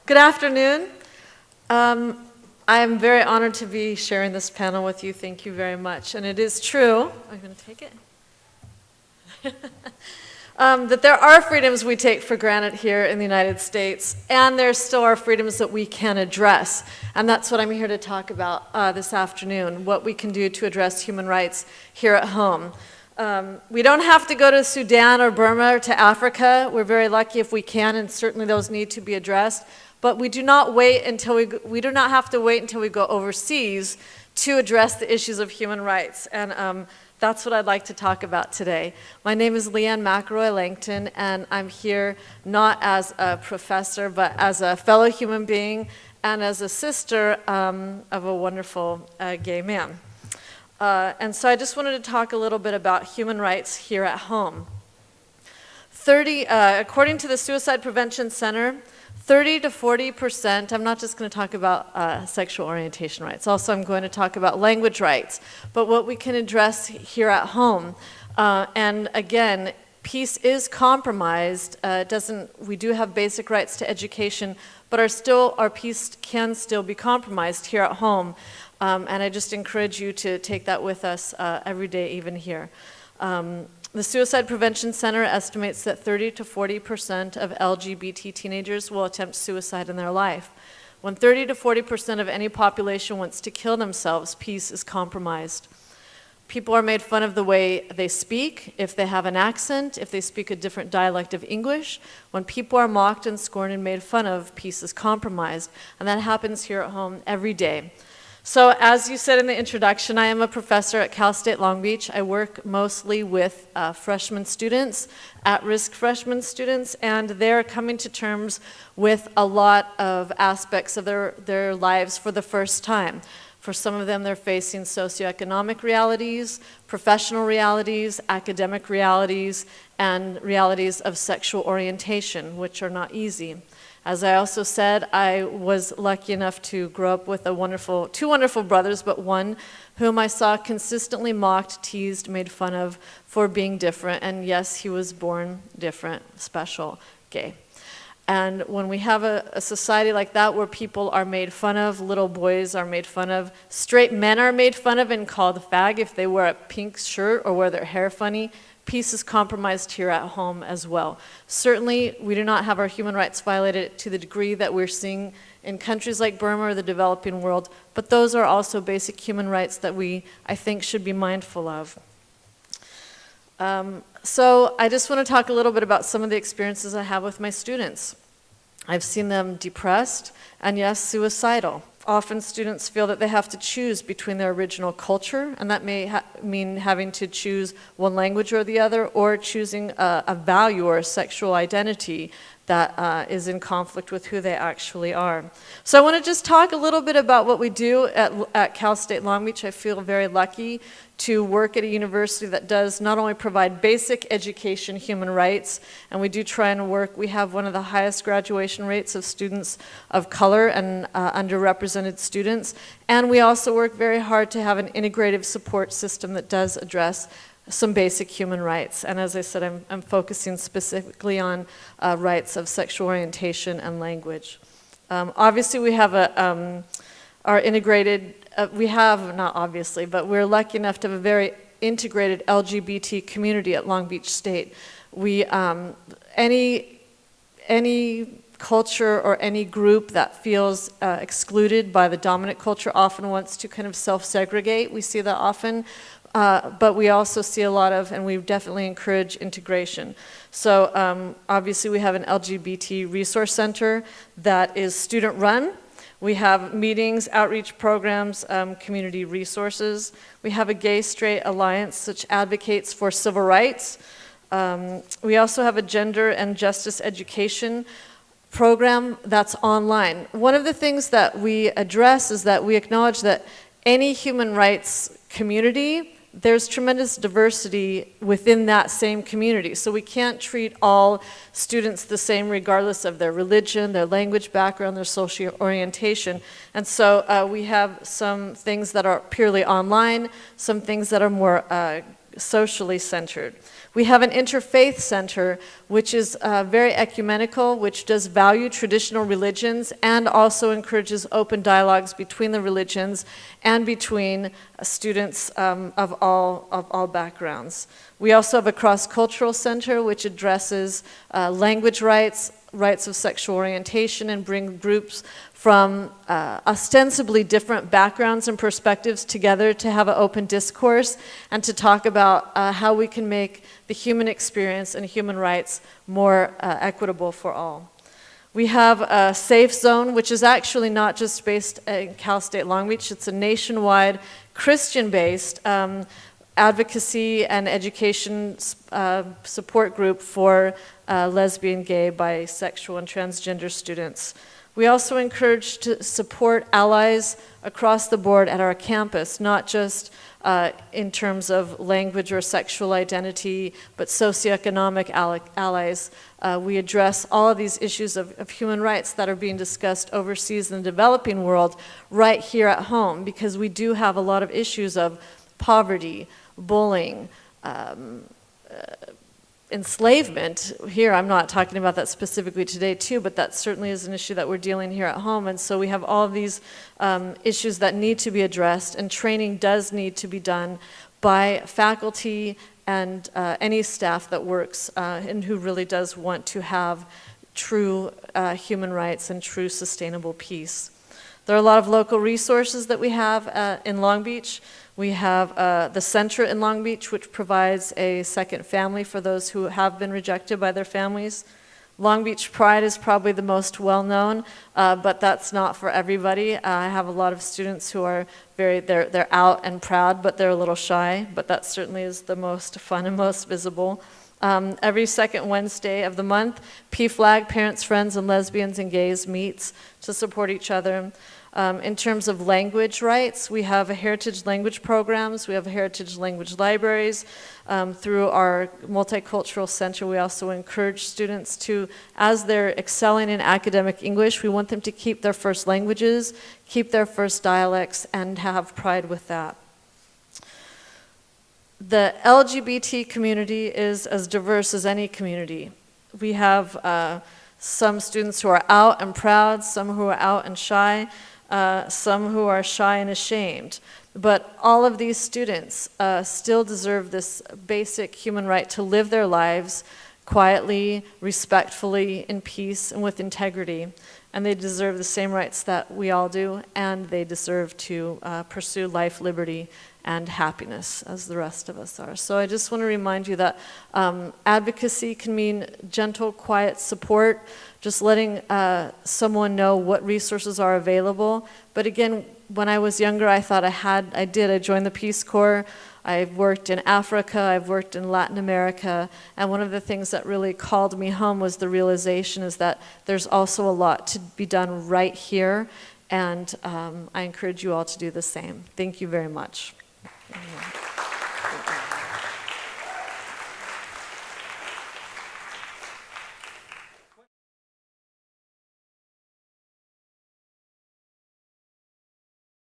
Good afternoon. I am very honored to be sharing this panel with you. Thank you very much. And it is true, I'm going to take it, that there are freedoms we take for granted here in the United States, and there still are freedoms that we can address. And that's what I'm here to talk about this afternoon, what we can do to address human rights here at home. We don't have to go to Sudan or Burma or to Africa. We're very lucky if we can, and certainly those need to be addressed. But we do not wait until we do not have to wait until we go overseas to address the issues of human rights. And that's what I'd like to talk about today. My name is LeeAnn McIlroy Langton, and I'm here not as a professor, but as a fellow human being and as a sister of a wonderful gay man. And so I just wanted to talk a little bit about human rights here at home. According to the Suicide Prevention Center, 30 to 40%, I'm not just going to talk about sexual orientation rights, also I'm going to talk about language rights, but what we can address here at home. And again, peace is compromised. We do have basic rights to education, but our peace can still be compromised here at home. And I just encourage you to take that with us every day, even here. The Suicide Prevention Center estimates that 30 to 40% of LGBT teenagers will attempt suicide in their life. When 30 to 40% of any population wants to kill themselves, peace is compromised. People are made fun of the way they speak, if they have an accent, if they speak a different dialect of English. When people are mocked and scorned and made fun of, peace is compromised. And that happens here at home every day. So as you said in the introduction, I am a professor at Cal State Long Beach. I work mostly with freshman students, at-risk freshman students, and they're coming to terms with a lot of aspects of their lives for the first time. For some of them, they're facing socioeconomic realities, professional realities, academic realities, and realities of sexual orientation, which are not easy. As I also said, I was lucky enough to grow up with two wonderful brothers, but one whom I saw consistently mocked, teased, made fun of for being different. And yes, he was born different, special, gay. And when we have a society like that where people are made fun of, little boys are made fun of, straight men are made fun of and called a fag if they wear a pink shirt or wear their hair funny, peace is compromised here at home as well. Certainly, we do not have our human rights violated to the degree that we're seeing in countries like Burma or the developing world, but those are also basic human rights that I think, should be mindful of. So I just want to talk a little bit about some of the experiences I have with my students. I've seen them depressed and, yes, suicidal. Often students feel that they have to choose between their original culture, and that may mean having to choose one language or the other, or choosing a value or a sexual identity that is in conflict with who they actually are. So I want to just talk a little bit about what we do at Cal State Long Beach. I feel very lucky to work at a university that does not only provide basic education, human rights, and we do try and work. We have one of the highest graduation rates of students of color and underrepresented students, and we also work very hard to have an integrative support system that does address some basic human rights. And as I said, I'm focusing specifically on rights of sexual orientation and language. Obviously, we have our integrated, not obviously, but we're lucky enough to have a very integrated LGBT community at Long Beach State. We, any culture or any group that feels excluded by the dominant culture often wants to kind of self-segregate. We see that often. But we also see a lot of, and we definitely encourage integration. So obviously we have an LGBT resource center that is student-run. We have meetings, outreach programs, community resources. We have a gay-straight alliance which advocates for civil rights. We also have a gender and justice education program that's online. One of the things that we address is that we acknowledge that any human rights community, there's tremendous diversity within that same community. So we can't treat all students the same regardless of their religion, their language background, their social orientation. And so we have some things that are purely online, some things that are more socially centered. We have an interfaith center, which is very ecumenical, which does value traditional religions and also encourages open dialogues between the religions and between students of all backgrounds. We also have a cross-cultural center, which addresses language rights, rights of sexual orientation, and bring groups from ostensibly different backgrounds and perspectives together to have an open discourse and to talk about how we can make the human experience and human rights more equitable for all. We have a safe zone, which is actually not just based in Cal State Long Beach. It's a nationwide Christian-based advocacy and education support group for lesbian, gay, bisexual, and transgender students. We also encourage to support allies across the board at our campus, not just in terms of language or sexual identity, but socioeconomic allies. We address all of these issues of human rights that are being discussed overseas in the developing world right here at home, because we do have a lot of issues of poverty, bullying, enslavement. Here, I'm not talking about that specifically today too, but that certainly is an issue that we're dealing here at home. And so we have all of these issues that need to be addressed, and training does need to be done by faculty and any staff that works and who really does want to have true human rights and true sustainable peace. There are a lot of local resources that we have in Long Beach. We have the center in Long Beach, which provides a second family for those who have been rejected by their families. Long Beach Pride is probably the most well-known, but that's not for everybody. I have a lot of students who are they're out and proud, but they're a little shy, but that certainly is the most fun and most visible. Every second Wednesday of the month, PFLAG, Parents, Friends, and Lesbians and Gays meets to support each other. In terms of language rights, we have heritage language programs, we have heritage language libraries. Through our multicultural center, we also encourage students to, as they're excelling in academic English, we want them to keep their first languages, keep their first dialects, and have pride with that. The LGBT community is as diverse as any community. We have some students who are out and proud, some who are out and shy, some who are shy and ashamed. But all of these students still deserve this basic human right to live their lives quietly, respectfully, in peace, and with integrity. And they deserve the same rights that we all do, and they deserve to pursue life, liberty, and happiness as the rest of us are. So I just want to remind you that advocacy can mean gentle, quiet support, just letting someone know what resources are available. But again, when I was younger, I thought I joined the Peace Corps. I've worked in Africa, I've worked in Latin America, and one of the things that really called me home was the realization is that there's also a lot to be done right here, and I encourage you all to do the same. Thank you very much.